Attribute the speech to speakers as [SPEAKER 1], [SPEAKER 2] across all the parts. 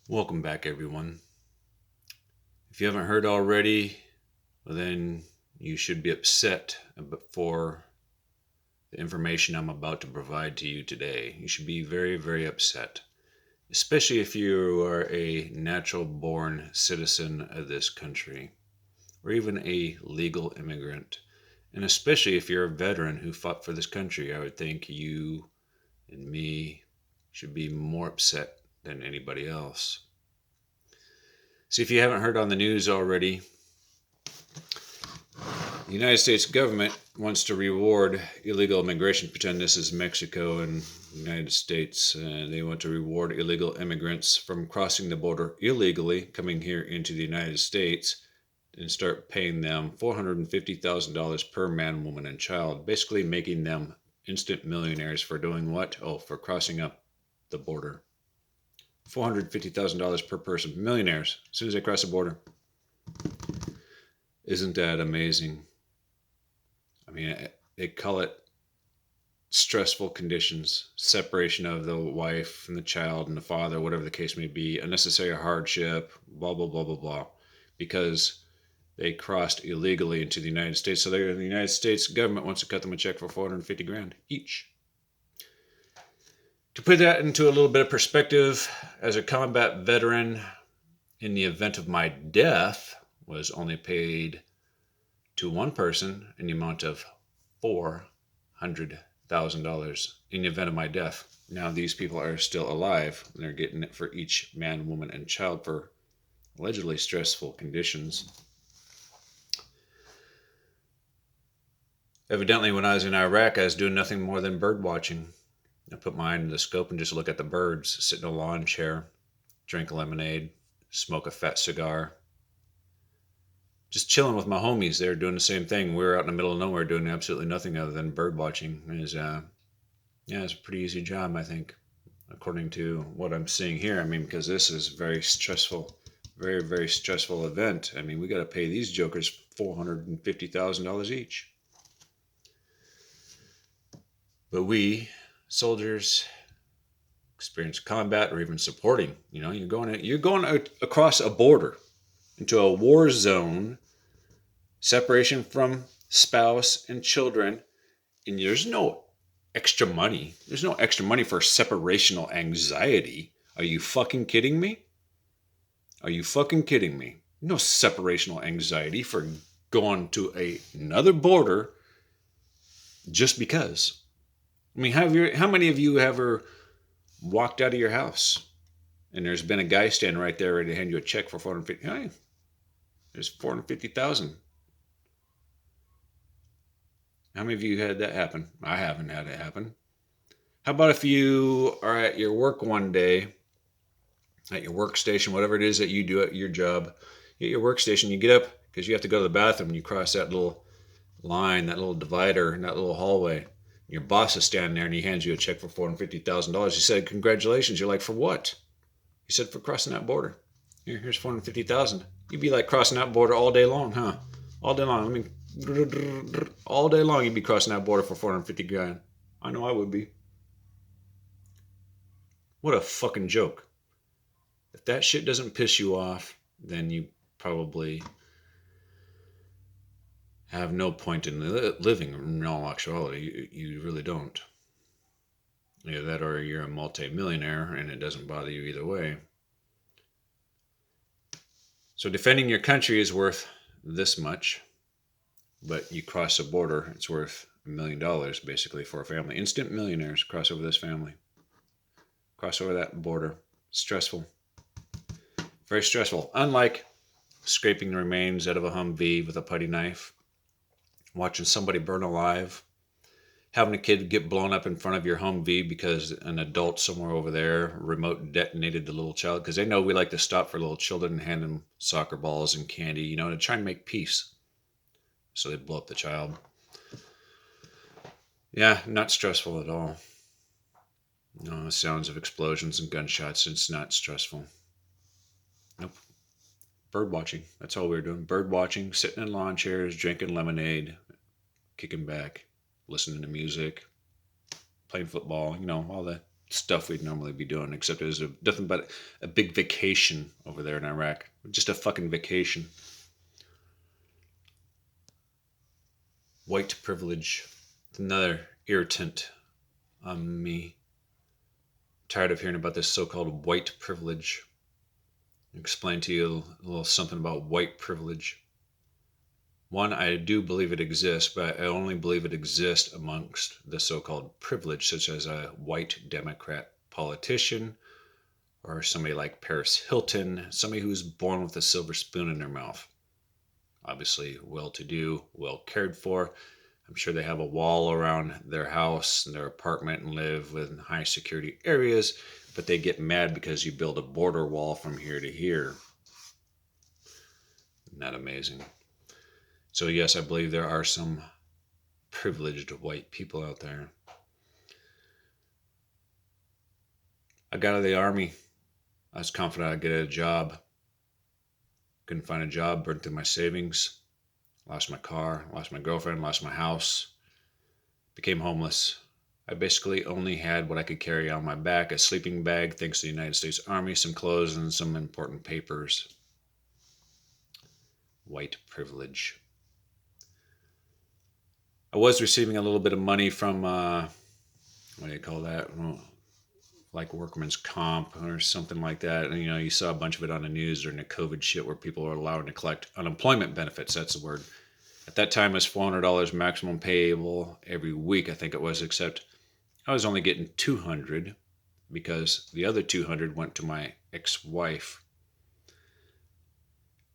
[SPEAKER 1] Welcome back, everyone. If you haven't heard already, well, then you should be upset for the information I'm about to provide to you today. You should be very, very upset, especially if you are a natural born citizen of this country or even a legal immigrant. And especially if you're a veteran who fought for this country, I would think you and me should be more upset than anybody else. See, if you haven't heard on the news already, the United States government wants to reward illegal immigration. Pretend this is Mexico and the United States. They want to reward illegal immigrants from crossing the border illegally, coming here into the United States, and start paying them $450,000 per man, woman, and child, basically making them instant millionaires for doing what? Oh, for crossing up the border. $450,000 per person. Millionaires as soon as they cross the border. Isn't that amazing? I mean, they call it stressful conditions, separation of the wife and the child and the father, whatever the case may be, unnecessary hardship, blah, blah, blah, blah, blah, because they crossed illegally into the United States. So the United States government wants to cut them a check for 450 grand each. To put that into a little bit of perspective, as a combat veteran, in the event of my death, was only paid to one person in the amount of $400,000 in the event of my death. Now these people are still alive, and they're getting it for each man, woman, and child for allegedly stressful conditions. Evidently, when I was in Iraq, I was doing nothing more than bird watching. I put my eye in the scope and just look at the birds, sit in a lawn chair, drink lemonade, smoke a fat cigar. Just chilling with my homies. They were doing the same thing. We were out in the middle of nowhere doing absolutely nothing other than bird watching. It's a pretty easy job, I think, according to what I'm seeing here. I mean, because this is very stressful, very, very stressful event. I mean, we got to pay these jokers $450,000 each. But we, soldiers, experience combat or even supporting. You're going out across a border into a war zone, separation from spouse and children, and there's no extra money. There's no extra money for separational anxiety. Are you fucking kidding me? Are you fucking kidding me? No separational anxiety for going to another border just because. I mean, how many of you have ever walked out of your house and there's been a guy standing right there ready to hand you a check for 450? Hey, there's 450,000. How many of you had that happen? I haven't had it happen. How about if you are at your work one day, at your workstation, whatever it is that you do at your job, at your workstation, you get up because you have to go to the bathroom and you cross that little line, that little divider, and that little hallway. Your boss is standing there and he hands you a check for $450,000. He said, "Congratulations." You're like, "For what?" He said, "For crossing that border. Here's 450,000. You'd be like crossing that border all day long, huh? All day long. I mean, all day long you'd be crossing that border for 450 grand. I know I would be. What a fucking joke. If that shit doesn't piss you off, then you probably have no point in living in all actuality. You really don't. Either that or you're a multi-millionaire and it doesn't bother you either way. So defending your country is worth this much, but you cross a border, it's worth $1 million basically for a family. Instant millionaires cross over this family. Cross over that border. Stressful. Very stressful. Unlike scraping the remains out of a Humvee with a putty knife, watching somebody burn alive, having a kid get blown up in front of your Humvee because an adult somewhere over there remote detonated the little child, because they know we like to stop for little children and hand them soccer balls and candy, to try and make peace. So they blow up the child. Yeah, not stressful at all. No sounds of explosions and gunshots. It's not stressful. Nope. Bird watching. That's all we were doing. Bird watching, sitting in lawn chairs, drinking lemonade, kicking back, listening to music, playing football, all that. stuff we'd normally be doing, except it was nothing but a big vacation over there in Iraq. Just a fucking vacation. White privilege. It's another irritant on me. Tired of hearing about this so-called white privilege. I'll explain to you a little something about white privilege. One, I do believe it exists, but I only believe it exists amongst the so-called privileged, such as a white Democrat politician or somebody like Paris Hilton, somebody who's born with a silver spoon in their mouth. Obviously well-to-do, well cared for. I'm sure they have a wall around their house and their apartment and live within high security areas, but they get mad because you build a border wall from here to here. Not amazing. So yes, I believe there are some privileged white people out there. I got out of the army. I was confident I'd get a job. Couldn't find a job, burned through my savings, lost my car, lost my girlfriend, lost my house, became homeless. I basically only had what I could carry on my back, a sleeping bag, thanks to the United States Army, some clothes, and some important papers. White privilege. I was receiving a little bit of money from, what do you call that? Well, like workman's comp or something like that. And, you saw a bunch of it on the news during the COVID shit where people were allowed to collect unemployment benefits. That's the word. At that time, it was $400 maximum payable every week, I think it was, except I was only getting $200 because the other $200 went to my ex-wife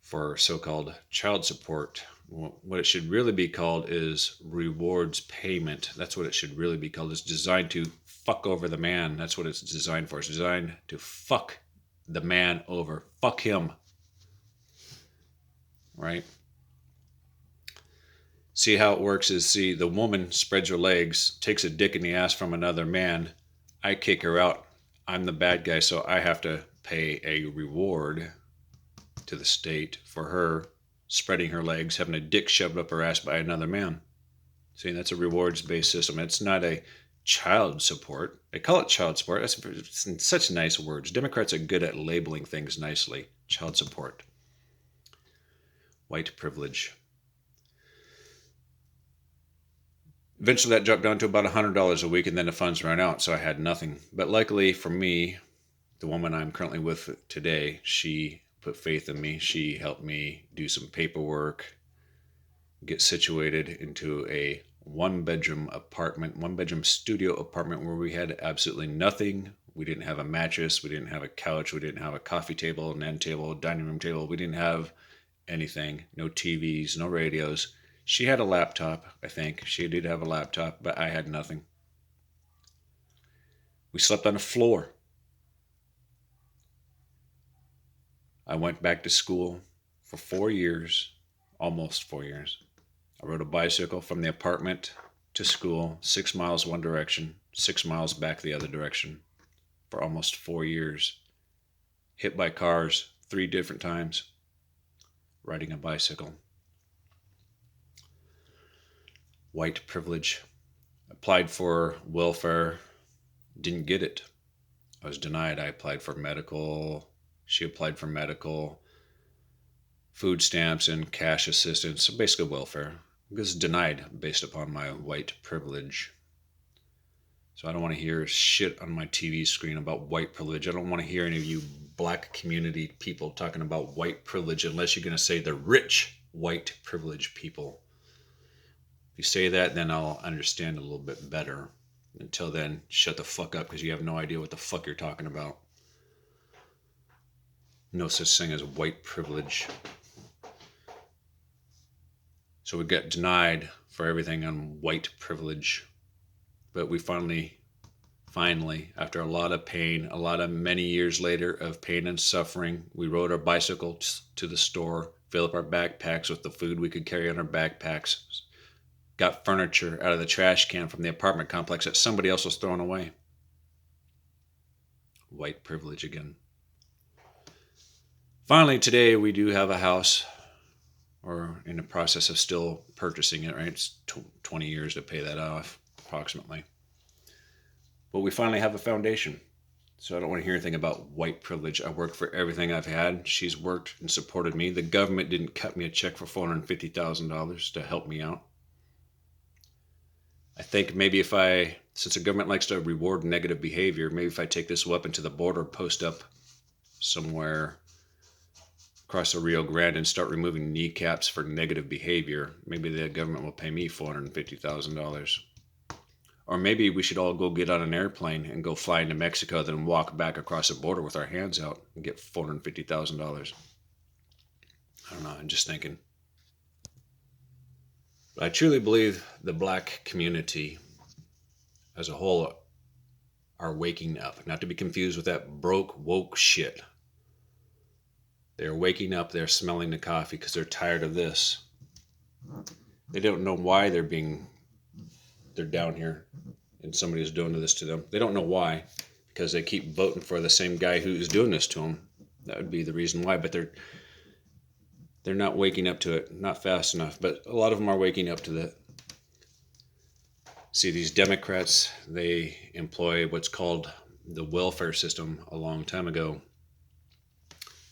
[SPEAKER 1] for so-called child support. What it should really be called is rewards payment. That's what it should really be called. It's designed to fuck over the man. That's what it's designed for. It's designed to fuck the man over. Fuck him. Right? See how it works is, the woman spreads her legs, takes a dick in the ass from another man. I kick her out. I'm the bad guy, so I have to pay a reward to the state for her spreading her legs, having a dick shoved up her ass by another man. See, that's a rewards-based system. It's not a child support. They call it child support. That's such nice words. Democrats are good at labeling things nicely. Child support. White privilege. Eventually that dropped down to about $100 a week, and then the funds ran out, so I had nothing. But luckily for me, the woman I'm currently with today, she put faith in me. She helped me do some paperwork, get situated into a one-bedroom studio apartment where we had absolutely nothing. We didn't have a mattress. We didn't have a couch. We didn't have a coffee table, an end table, a dining room table. We didn't have anything. No TVs, no radios. She had a laptop, I think. She did have a laptop, but I had nothing. We slept on the floor. I went back to school for 4 years, almost 4 years. I rode a bicycle from the apartment to school, 6 miles one direction, 6 miles back the other direction for almost 4 years. Hit by cars 3 different times, riding a bicycle. White privilege. Applied for welfare, didn't get it. I was denied. I applied for medical. She applied for medical, food stamps, and cash assistance, so basically welfare. It was denied based upon my white privilege. So I don't want to hear shit on my TV screen about white privilege. I don't want to hear any of you black community people talking about white privilege unless you're going to say the rich white privilege people. If you say that, then I'll understand a little bit better. Until then, shut the fuck up because you have no idea what the fuck you're talking about. No such thing as white privilege. So we got denied for everything on white privilege. But we finally, after a lot of pain, many years later of pain and suffering, we rode our bicycles to the store, filled up our backpacks with the food we could carry on our backpacks, got furniture out of the trash can from the apartment complex that somebody else was throwing away. White privilege again. Finally, today we do have a house, or in the process of still purchasing it, right? It's 20 years to pay that off, approximately. But we finally have a foundation. So I don't want to hear anything about white privilege. I worked for everything I've had. She's worked and supported me. The government didn't cut me a check for $450,000 to help me out. I think maybe since the government likes to reward negative behavior, maybe if I take this weapon to the border, post up somewhere across the Rio Grande and start removing kneecaps for negative behavior, maybe the government will pay me $450,000. Or maybe we should all go get on an airplane and go fly into Mexico, then walk back across the border with our hands out and get $450,000. I don't know, I'm just thinking. But I truly believe the black community as a whole are waking up, not to be confused with that broke, woke shit. They're waking up, they're smelling the coffee because they're tired of this. They don't know why they're down here and somebody is doing this to them. They don't know why, because they keep voting for the same guy who's doing this to them. That would be the reason why, but they're not waking up to it, not fast enough. But a lot of them are waking up to that. See, these Democrats, they employ what's called the welfare system a long time ago.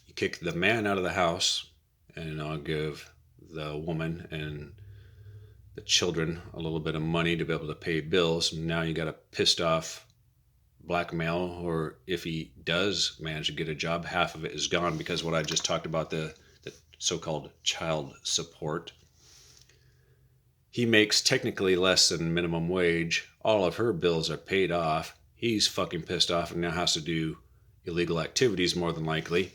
[SPEAKER 1] You kick the man out of the house, and I'll give the woman and the children a little bit of money to be able to pay bills. Now you got a pissed off black male, or if he does manage to get a job, half of it is gone because what I just talked about, the so-called child support. He makes technically less than minimum wage. All of her bills are paid off. He's fucking pissed off and now has to do illegal activities more than likely.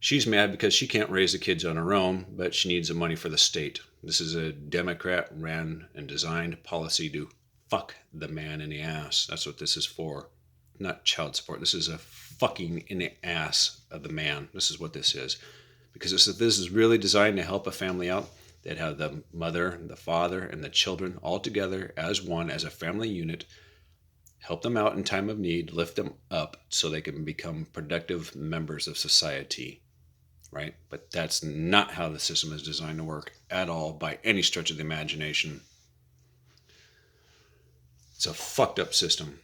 [SPEAKER 1] She's mad because she can't raise the kids on her own, but she needs the money for the state. This is a Democrat ran and designed policy to fuck the man in the ass. That's what this is for. Not child support. This is a fucking in the ass of the man. This is what this is. Because this is really designed to help a family out. They'd have the mother, the father, and the children all together as one, as a family unit, help them out in time of need, lift them up so they can become productive members of society, right? But that's not how the system is designed to work at all by any stretch of the imagination. It's a fucked up system.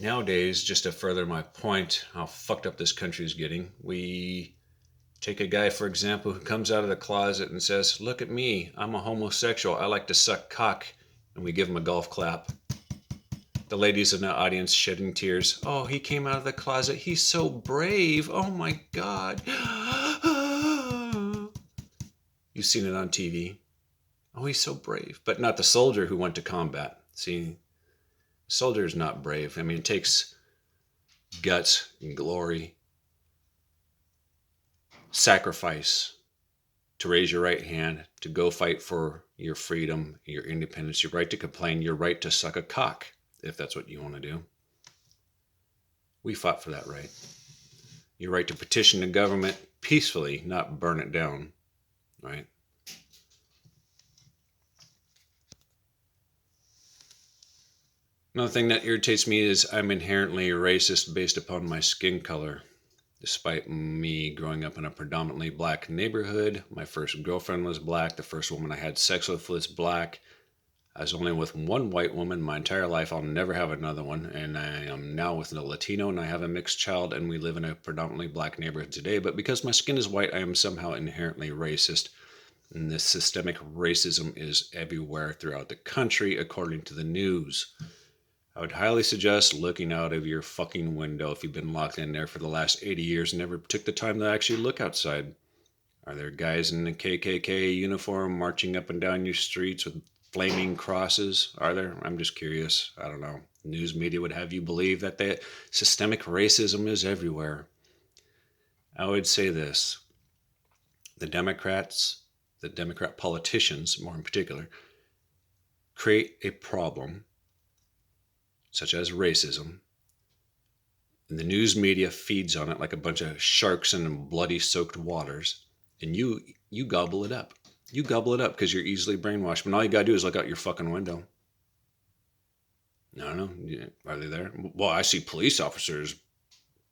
[SPEAKER 1] Nowadays, just to further my point, how fucked up this country is getting, we take a guy, for example, who comes out of the closet and says, look at me, I'm a homosexual, I like to suck cock, and we give him a golf clap. The ladies in the audience shedding tears. Oh, he came out of the closet, he's so brave, oh my God. You've seen it on TV. Oh, he's so brave. But not the soldier who went to combat. See, soldier is not brave. I mean, it takes guts and glory, sacrifice to raise your right hand, to go fight for your freedom, your independence, your right to complain, your right to suck a cock, if that's what you want to do. We fought for that right. Your right to petition the government peacefully, not burn it down, right? Another thing that irritates me is I'm inherently racist based upon my skin color. Despite me growing up in a predominantly black neighborhood, my first girlfriend was black, the first woman I had sex with was black. I was only with one white woman my entire life. I'll never have another one. And I am now with a Latino and I have a mixed child and we live in a predominantly black neighborhood today. But because my skin is white, I am somehow inherently racist. And this systemic racism is everywhere throughout the country, according to the news. I would highly suggest looking out of your fucking window if you've been locked in there for the last 80 years and never took the time to actually look outside. Are there guys in the KKK uniform marching up and down your streets with flaming crosses? Are there? I'm just curious. I don't know. News media would have you believe that the systemic racism is everywhere. I would say this. The Democrats, the Democrat politicians, more in particular, create a problem such as racism, and the news media feeds on it like a bunch of sharks in bloody soaked waters, and you gobble it up. You gobble it up because you're easily brainwashed, but all you gotta do is look out your fucking window. I don't know. Are they there? Well, I see police officers,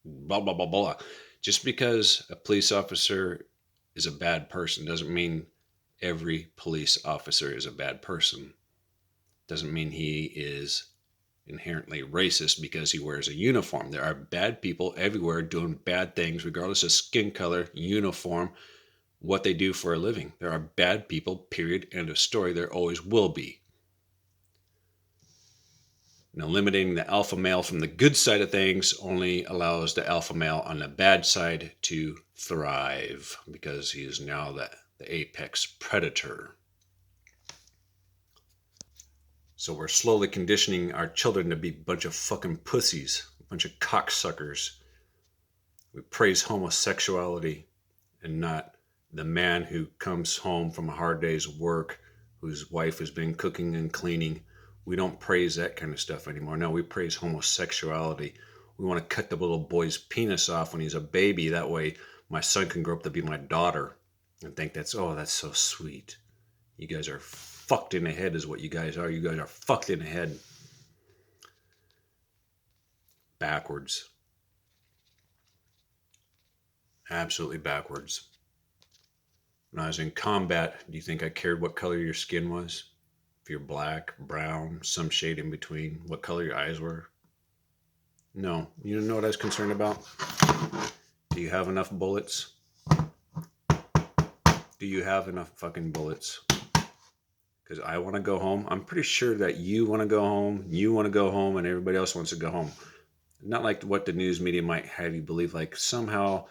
[SPEAKER 1] blah, blah, blah, blah. Just because a police officer is a bad person doesn't mean every police officer is a bad person. Doesn't mean he is inherently racist because he wears a uniform. There are bad people everywhere doing bad things, regardless of skin color, uniform, what they do for a living. There are bad people, period, end of story. There always will be. And eliminating the alpha male from the good side of things only allows the alpha male on the bad side to thrive because he is now the apex predator. So we're slowly conditioning our children to be a bunch of fucking pussies, a bunch of cocksuckers. We praise homosexuality and not the man who comes home from a hard day's work, whose wife has been cooking and cleaning. We don't praise that kind of stuff anymore. No, we praise homosexuality. We want to cut the little boy's penis off when he's a baby. That way my son can grow up to be my daughter and think that's so sweet. You guys are fucked in the head is what you guys are. You guys are fucked in the head. Backwards. Absolutely backwards. When I was in combat, do you think I cared what color your skin was? If you're black, brown, some shade in between, what color your eyes were? No. You know what I was concerned about? Do you have enough bullets? Do you have enough fucking bullets? Because I want to go home. I'm pretty sure that you want to go home, and everybody else wants to go home. Not like what the news media might have you believe, like somehow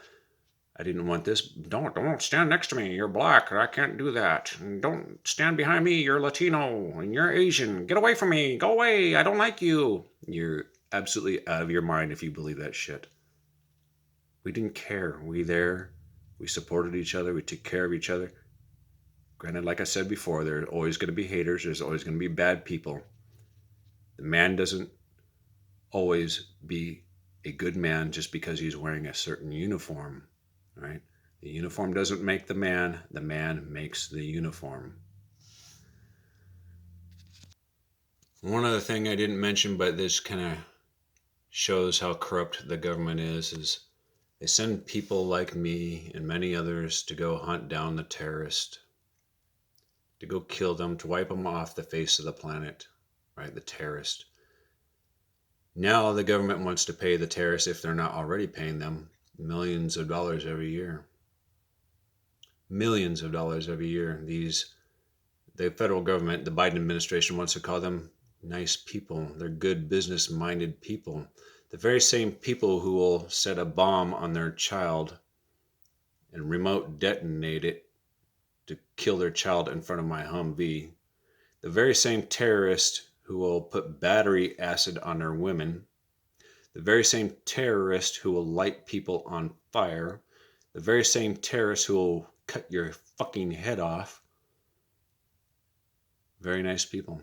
[SPEAKER 1] I didn't want this. Don't stand next to me. You're black. I can't do that. And don't stand behind me. You're Latino and you're Asian. Get away from me. Go away. I don't like you. You're absolutely out of your mind if you believe that shit. We didn't care. We supported each other. We took care of each other. Granted, like I said before, there are always going to be haters. There's always going to be bad people. The man doesn't always be a good man just because he's wearing a certain uniform, right? The uniform doesn't make the man makes the uniform. One other thing I didn't mention, but this kind of shows how corrupt the government is they send people like me and many others to go hunt down the terrorist, to go kill them, to wipe them off the face of the planet, right? The terrorist. Now the government wants to pay the terrorists, if they're not already paying them, millions of dollars every year. Millions of dollars every year. The federal government, the Biden administration wants to call them nice people. They're good business-minded people. The very same people who will set a bomb on their child and remote detonate it to kill their child in front of my Humvee. The very same terrorist who will put battery acid on their women. The very same terrorist who will light people on fire. The very same terrorist who will cut your fucking head off. Very nice people,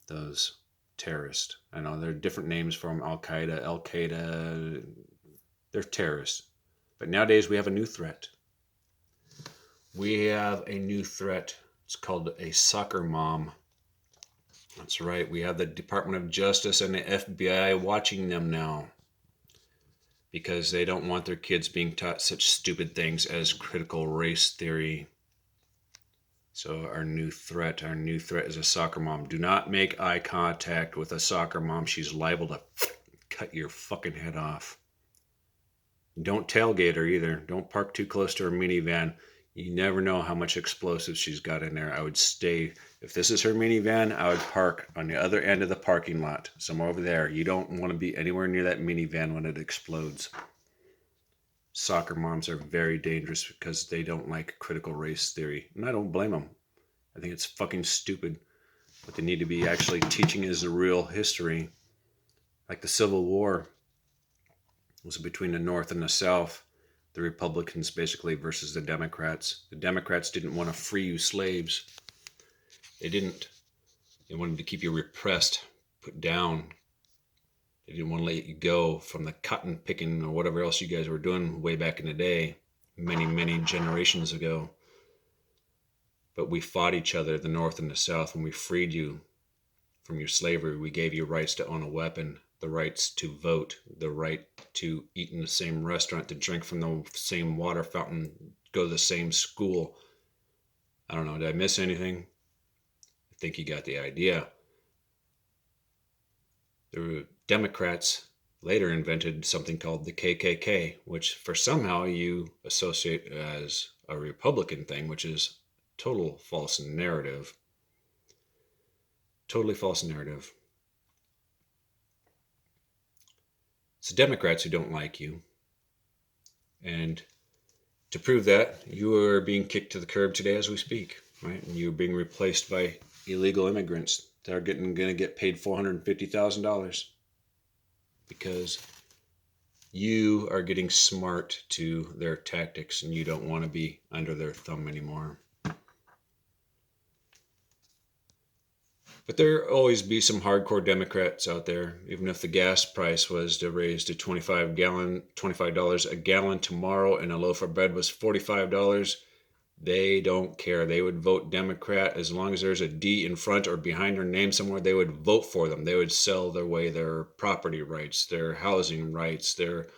[SPEAKER 1] those terrorists. I know there are different names for them, Al-Qaeda. They're terrorists. But nowadays we have a new threat. We have a new threat. It's called a soccer mom. That's right. We have the Department of Justice and the FBI watching them now because they don't want their kids being taught such stupid things as critical race theory. So our new threat is a soccer mom. Do not make eye contact with a soccer mom. She's liable to cut your fucking head off. Don't tailgate her either. Don't park too close to her minivan. You never know how much explosives she's got in there. I would stay, if this is her minivan, I would park on the other end of the parking lot, somewhere over there. You don't want to be anywhere near that minivan when it explodes. Soccer moms are very dangerous because they don't like critical race theory. And I don't blame them. I think it's fucking stupid. What they need to be actually teaching is the real history. Like the Civil War was between the North and the South. The Republicans basically versus the Democrats. The Democrats didn't want to free you slaves. They didn't. They wanted to keep you repressed, put down. They didn't want to let you go from the cotton picking or whatever else you guys were doing way back in the day, many, many generations ago. But we fought each other, the North and the South, when we freed you from your slavery. We gave you rights to own a weapon, the rights to vote, the right to eat in the same restaurant, to drink from the same water fountain, go to the same school. I don't know, did I miss anything? I think you got the idea. The Democrats later invented something called the KKK, which for somehow you associate as a Republican thing, which is total false narrative. Totally false narrative. It's the Democrats who don't like you. And to prove that, you are being kicked to the curb today as we speak, right? And you're being replaced by illegal immigrants that are going to get paid $450,000 because you are getting smart to their tactics and you don't want to be under their thumb anymore. But there always be some hardcore Democrats out there. Even if the gas price was to raise to $25 a gallon tomorrow, and a loaf of bread was $45, they don't care. They would vote Democrat as long as there's a D in front or behind their name somewhere. They would vote for them. They would sell their property rights, their housing rights, their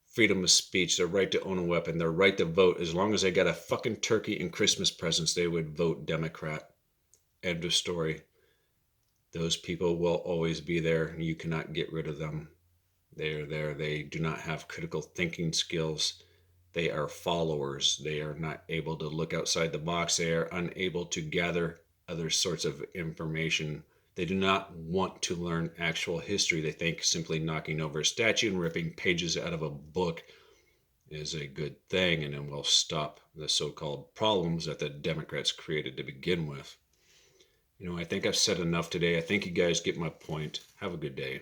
[SPEAKER 1] freedom of speech, their right to own a weapon, their right to vote. As long as they got a fucking turkey and Christmas presents, they would vote Democrat. End of story. Those people will always be there. You cannot get rid of them. They are there. They do not have critical thinking skills. They are followers. They are not able to look outside the box. They are unable to gather other sorts of information. They do not want to learn actual history. They think simply knocking over a statue and ripping pages out of a book is a good thing, and it will stop the so-called problems that the Democrats created to begin with. I think I've said enough today. I think you guys get my point. Have a good day.